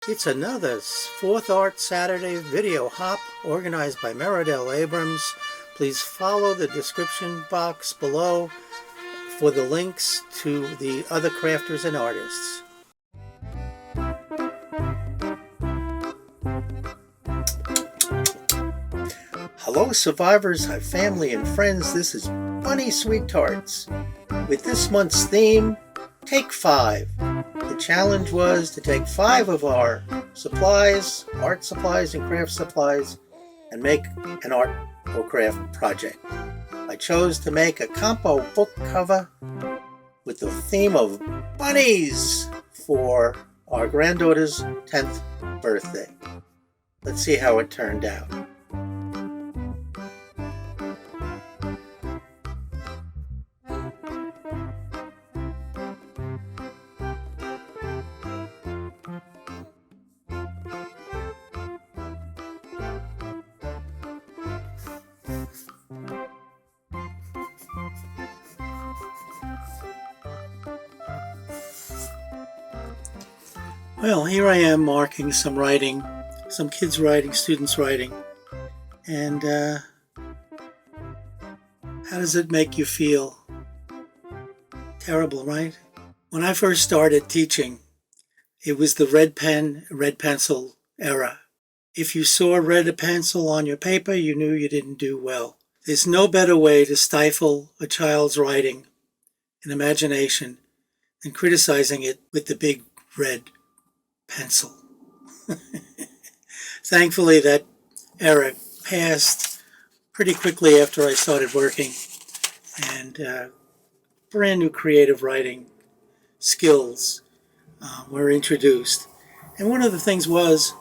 It's another Fourth Art Saturday video hop organized by Meridel Abrams. Please follow the description box below for the links to the other crafters and artists. Hello survivors, hi family and friends, this is Bootsie Sweettarts with this month's theme, Take 5. The challenge was to take 5 of our supplies, art supplies and craft supplies, and make an art or craft project. I chose to make a Compo book cover with the theme of bunnies for our granddaughter's 10th birthday. Let's see how it turned out. Well, here I am marking some writing, some kids writing, students writing, and how does it make you feel? Terrible, right? When I first started teaching, it was the red pen, red pencil era. If you saw a red pencil on your paper, you knew you didn't do well. There's no better way to stifle a child's writing and imagination than criticizing it with the big red pencil. Thankfully, that era passed pretty quickly after I started working, and brand new creative writing skills were introduced. And one of the things was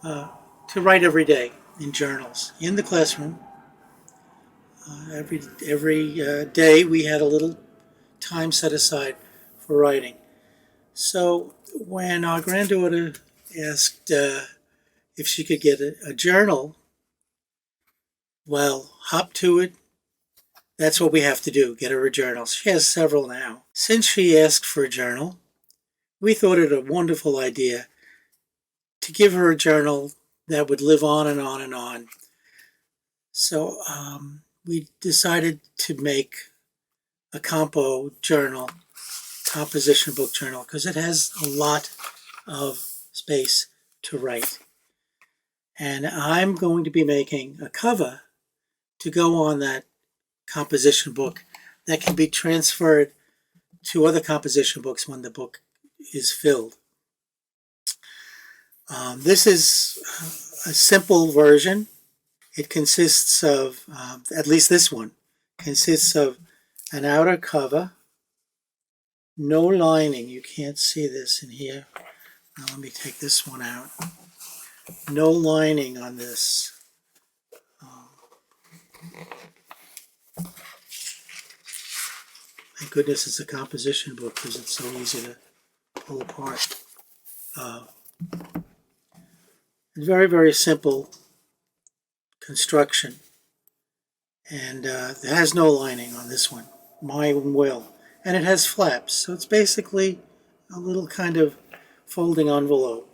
to write every day in journals in the classroom. Every day we had a little time set aside for writing. So when our granddaughter asked if she could get a journal, well, hop to it. That's what we have to do, get her a journal. She has several now. Since she asked for a journal, we thought it a wonderful idea to give her a journal that would live on and on and on. So we decided to make a Compo journal, composition book journal, because it has a lot of space to write. And I'm going to be making a cover to go on that composition book that can be transferred to other composition books when the book is filled. This is a simple version. It consists of, at least this one, consists of an outer cover, no lining. You can't see this in here. Now let me take this one out. No lining on this. Thank goodness it's a composition book because it's so easy to pull apart. Very, very simple construction. And it has no lining on this one. Mine will. And it has flaps. So it's basically a little kind of folding envelope.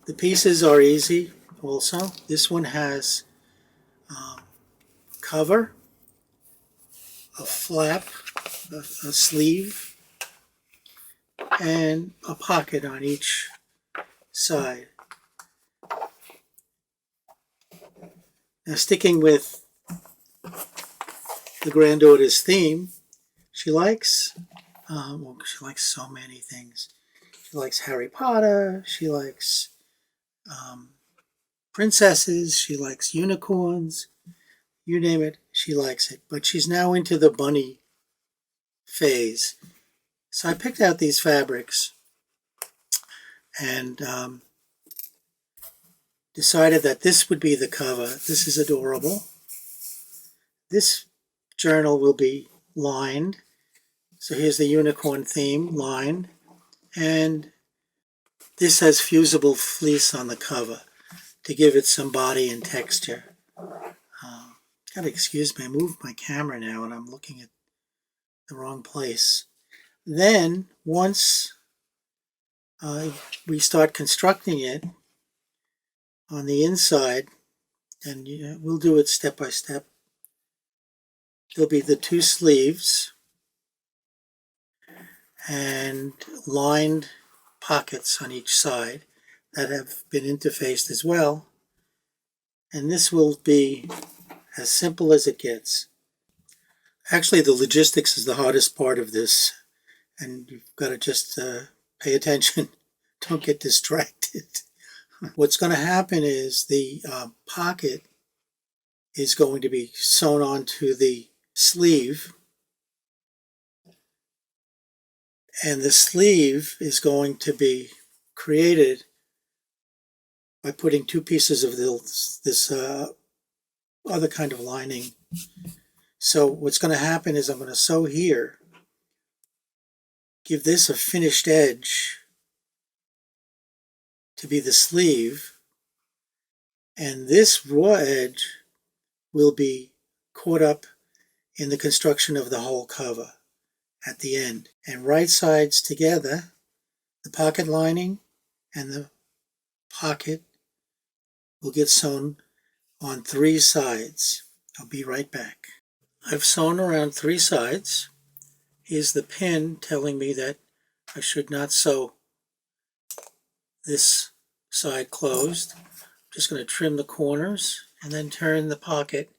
The pieces are easy also. This one has cover, a flap, a sleeve, and a pocket on each side. Now, sticking with the granddaughter's theme, she likes so many things. She likes Harry Potter, she likes princesses, she likes unicorns, you name it, she likes it. But she's now into the bunny phase. So I picked out these fabrics and decided that this would be the cover. This is adorable. This journal will be lined. So here's the unicorn theme, lined. And this has fusible fleece on the cover to give it some body and texture. Gotta excuse me, I moved my camera now and I'm looking at the wrong place. Then, once we start constructing it on the inside, and we'll do it step by step. There'll be the 2 sleeves and lined pockets on each side that have been interfaced as well. And this will be as simple as it gets. Actually, the logistics is the hardest part of this, and you've got to just pay attention. Don't get distracted. What's going to happen is the pocket is going to be sewn onto the sleeve, and the sleeve is going to be created by putting 2 pieces of this other kind of lining. So what's going to happen is I'm going to sew here, give this a finished edge to be the sleeve, and this raw edge will be caught up in the construction of the whole cover at the end. And right sides together, the pocket lining and the pocket will get sewn on 3 sides. I'll be right back. I've sewn around 3 sides. Here's the pin telling me that I should not sew this side closed. I'm just going to trim the corners and then turn the pocket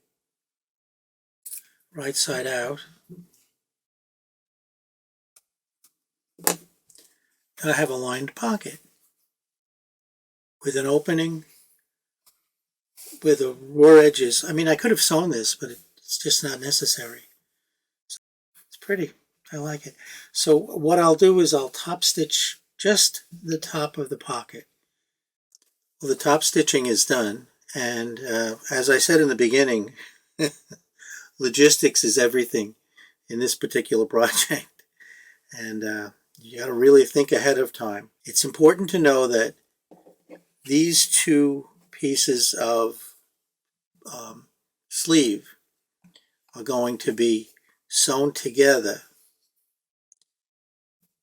right side out. I have a lined pocket with an opening with the raw edges. I mean, I could have sewn this, but it's just not necessary. So it's pretty. I like it. So what I'll do is I'll top stitch just the top of the pocket. Well, the top stitching is done, and as I said in the beginning, logistics is everything in this particular project, and you got to really think ahead of time. It's important to know that these 2 pieces of sleeve are going to be sewn together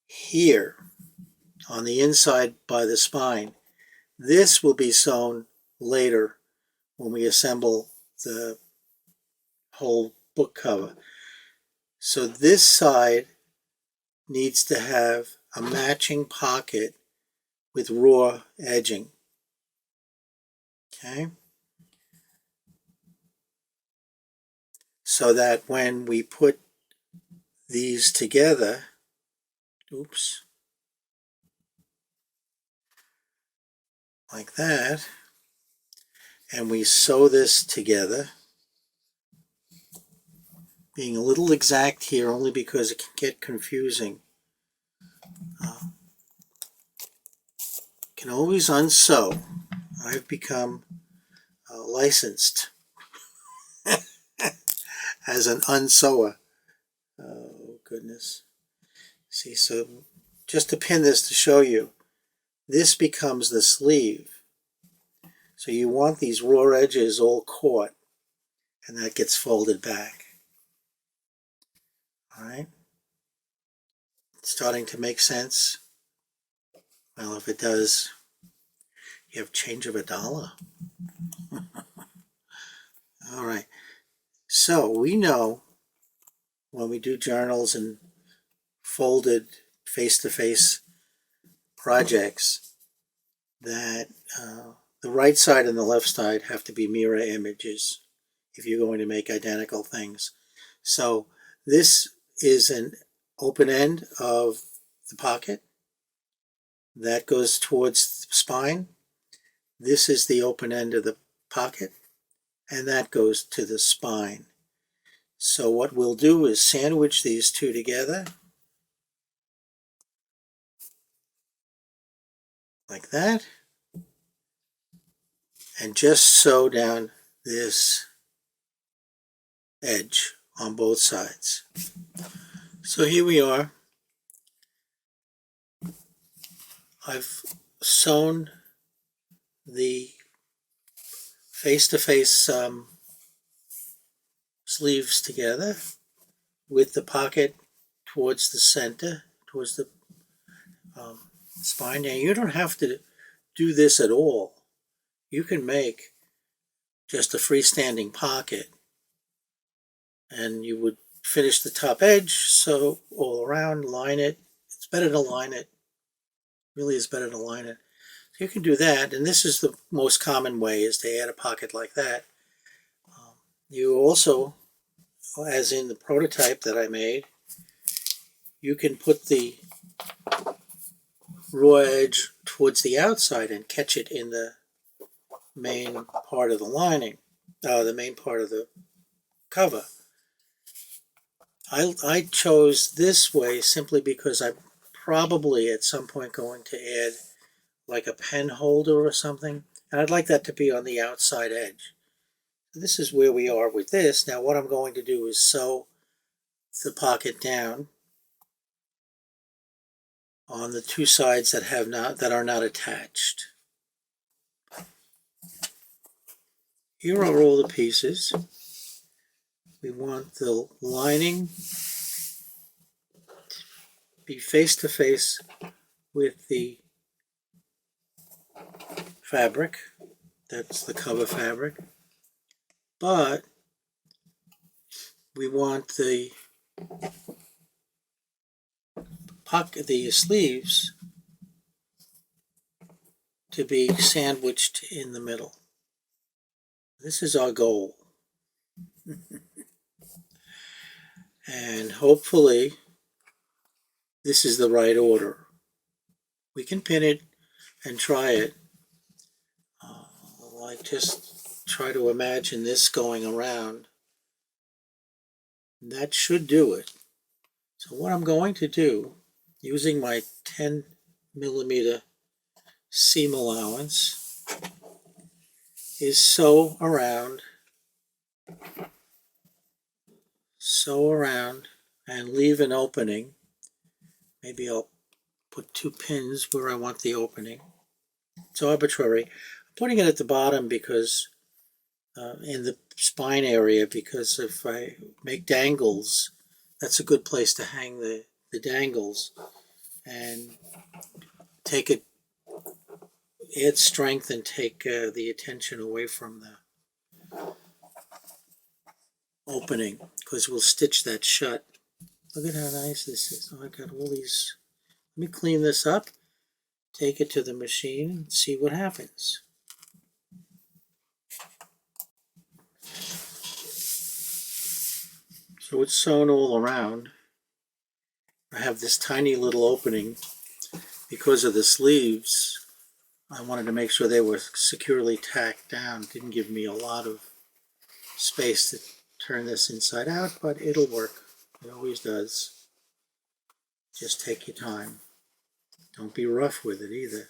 here on the inside by the spine. This will be sewn later when we assemble the whole book cover. So this side needs to have a matching pocket with raw edging. Okay? So that when we put these together, like that, and we sew this together, being a little exact here only because it can get confusing. Can always unsew. I've become licensed as an unsewer. Oh goodness. See, so just to pin this to show you, this becomes the sleeve. So you want these raw edges all caught, and that gets folded back. All right? It's starting to make sense? Well, if it does, you have change of $1. All right. So we know when we do journals and folded face-to-face projects that the right side and the left side have to be mirror images if you're going to make identical things. So this is an open end of the pocket that goes towards the spine. This is the open end of the pocket, and that goes to the spine. So what we'll do is sandwich these 2 together like that, and just sew down this edge on both sides. So here we are. I've sewn the face-to-face sleeves together with the pocket towards the center, towards the spine. Now you don't have to do this at all. You can make just a freestanding pocket, and you would finish the top edge, so all around, line it. It's better to line it. Really is better to line it. So you can do that, and this is the most common way, is to add a pocket like that. You also, as in the prototype that I made, you can put the raw edge towards the outside and catch it in the main part of the lining, the main part of the cover. I chose this way simply because I'm probably at some point going to add like a pen holder or something, and I'd like that to be on the outside edge. This is where we are with this. Now what I'm going to do is sew the pocket down on the two sides that are not attached. Here are all the pieces. We want the lining to be face to face with the fabric. That's the cover fabric. But we want the sleeves to be sandwiched in the middle. This is our goal. And hopefully this is the right order. We can pin it and try it. I just try to imagine this going around. That should do it. So what I'm going to do, using my 10mm seam allowance, is sew around and leave an opening. Maybe I'll put 2 pins where I want the opening. It's arbitrary. I'm putting it at the bottom because in the spine area, because if I make dangles, that's a good place to hang the dangles and add strength and take the attention away from the opening, because we'll stitch that shut. Look at how nice this is. Oh, I got all these. Let me clean this up, take it to the machine, and see what happens. So it's sewn all around. I have this tiny little opening because of the sleeves. I wanted to make sure they were securely tacked down. It didn't give me a lot of space to turn this inside out, but it'll work. It always does. Just take your time. Don't be rough with it either.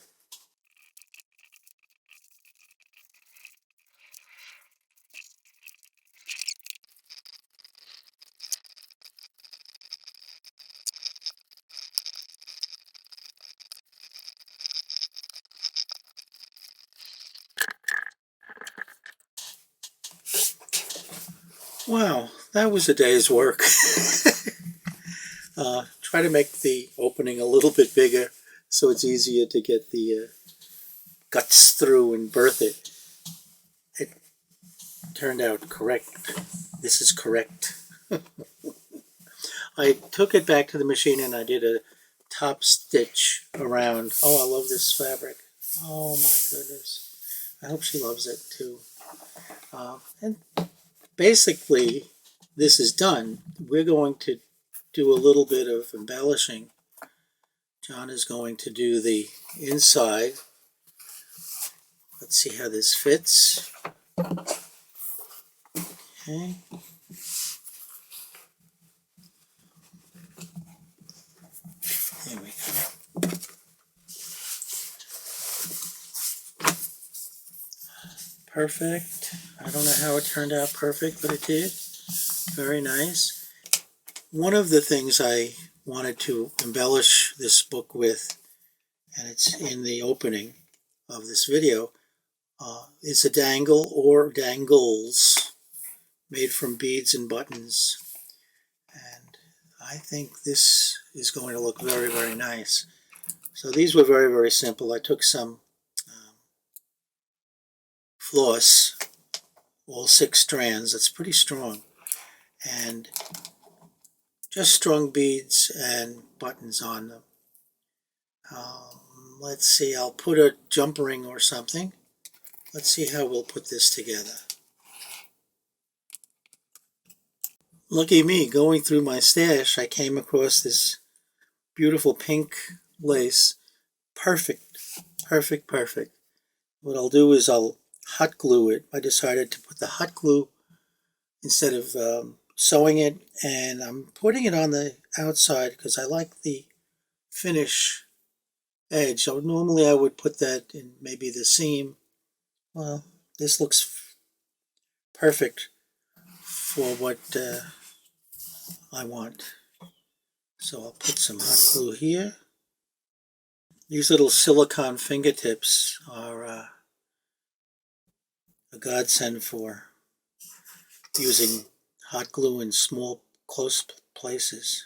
Wow, that was a day's work. Try to make the opening a little bit bigger so it's easier to get the guts through and birth it. It turned out correct. This is correct. I took it back to the machine and I did a top stitch around. Oh, I love this fabric. Oh my goodness. I hope she loves it too. And basically, this is done. We're going to do a little bit of embellishing. John is going to do the inside. Let's see how this fits. Okay. There we go. Perfect. I don't know how it turned out perfect, but it did. Very nice. One of the things I wanted to embellish this book with, and it's in the opening of this video, is a dangle or dangles made from beads and buttons. And I think this is going to look very, very nice. So these were very, very simple. I took some floss, all 6 strands. That's pretty strong. And just strung beads and buttons on them. Let's see, I'll put a jump ring or something. Let's see how we'll put this together. Lucky me, going through my stash, I came across this beautiful pink lace. Perfect, perfect, perfect. What I'll do is I'll hot glue it. I decided to put the hot glue instead of sewing it, and I'm putting it on the outside because I like the finish edge. So normally I would put that in maybe the seam. Well, this looks perfect for what I want. So I'll put some hot glue here. These little silicone fingertips are a godsend for using hot glue in small, close places.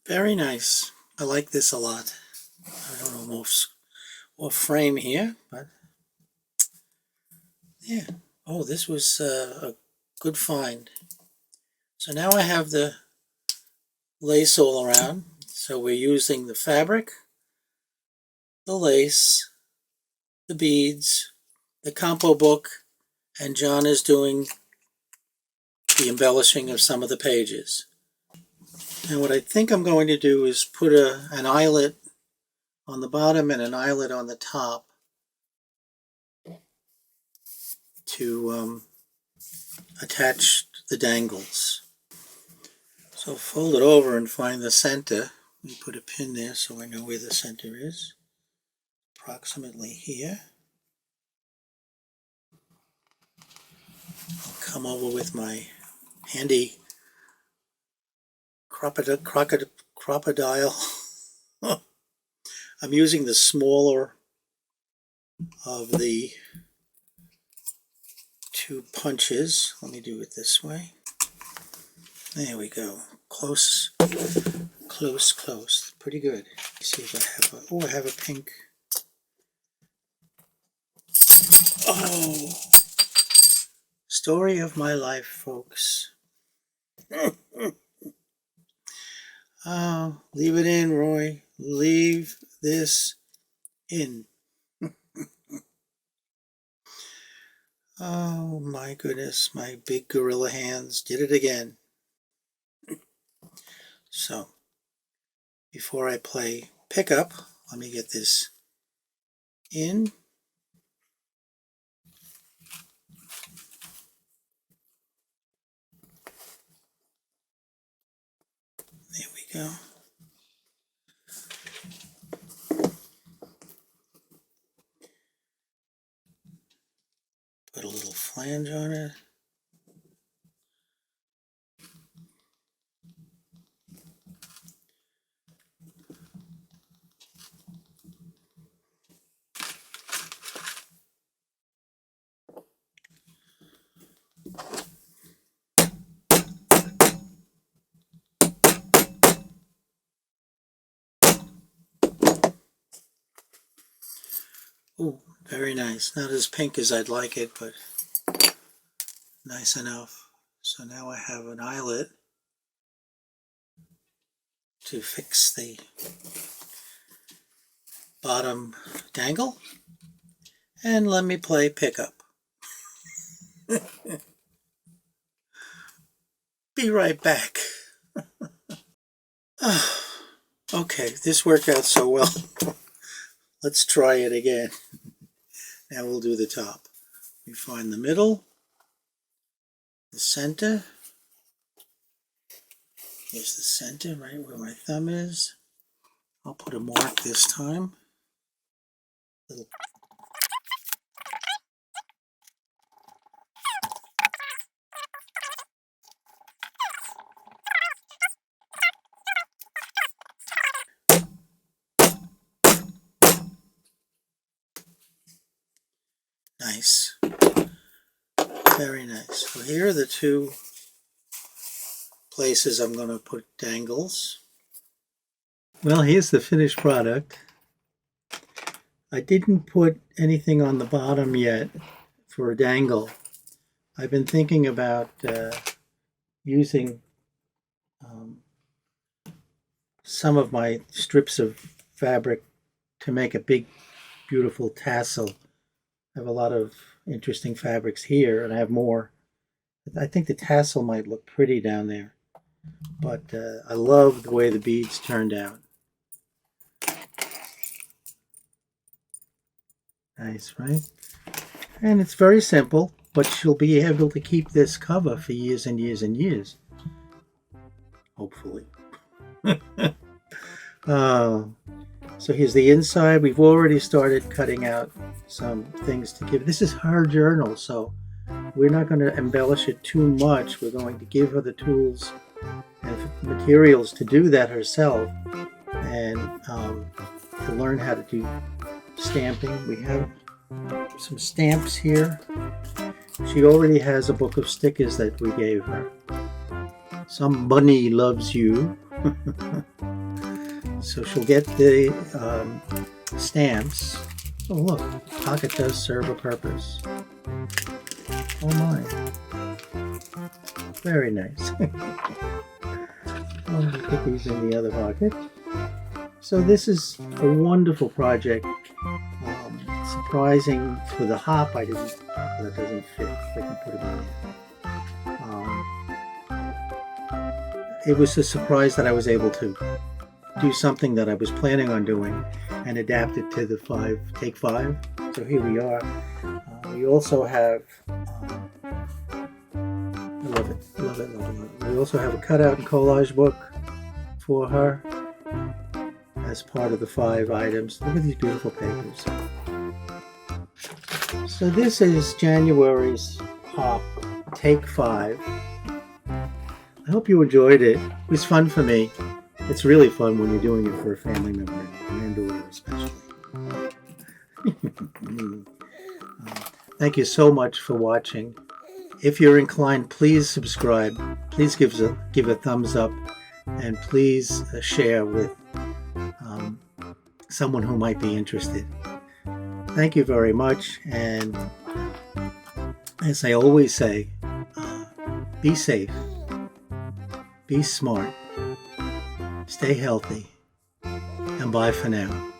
Very nice. I like this a lot. I don't know what frame here, but yeah. Oh, this was a good find. So now I have the lace all around. So we're using the fabric, the lace, the beads, the Compo book, and John is doing the embellishing of some of the pages. And what I think I'm going to do is put an eyelet on the bottom and an eyelet on the top to attach the dangles. So fold it over and find the center. We put a pin there so I know where the center is. Approximately here. I'll come over with my handy crocodile. I'm using the smaller of the 2 punches. Let me do it this way. There we go. Close, close, close. Pretty good. Let's see if I have I have a pink. Oh, story of my life, folks. Oh, leave it in, Roy. Leave this in. Oh my goodness, my big gorilla hands did it again. So, before I play pickup, let me get this in. There we go. Put a little flange on it. Oh, very nice. Not as pink as I'd like it, but nice enough. So now I have an eyelet to fix the bottom dangle. And let me play pickup. Be right back. Okay, this worked out so well. Let's try it again. Now we'll do the top. We find the middle, the center. Here's the center, right where my thumb is. I'll put a mark this time. Little. Nice. Very nice. So here are the two places I'm going to put dangles. Well, here's the finished product. I didn't put anything on the bottom yet for a dangle. I've been thinking about using some of my strips of fabric to make a big, beautiful tassel. I have a lot of interesting fabrics here, and I have more. I think the tassel might look pretty down there, but I love the way the beads turned out. Nice, right? And it's very simple, but you'll be able to keep this cover for years and years and years. Hopefully. So here's the inside. We've already started cutting out some things to give. This is her journal, so we're not going to embellish it too much. We're going to give her the tools and materials to do that herself, and to learn how to do stamping. We have some stamps here. She already has a book of stickers that we gave her. Somebody loves you. So she'll get the stamps. Oh look, pocket does serve a purpose. Oh my. Very nice. I'll put these in the other pocket. So this is a wonderful project. Surprising for the hop, that doesn't fit. I can put it in there. It was a surprise that I was able to do something that I was planning on doing and adapt it to the take five. So here we are. We also have, I love it. We also have a cutout and collage book for her as part of the 5 items. Look at these beautiful papers. So this is January's hop, take 5. I hope you enjoyed it. It was fun for me. It's really fun when you're doing it for a family member, granddaughter especially. Thank you so much for watching. If you're inclined, please subscribe. Please give a thumbs up, and please share with someone who might be interested. Thank you very much, and as I always say, be safe, be smart, stay healthy, and bye for now.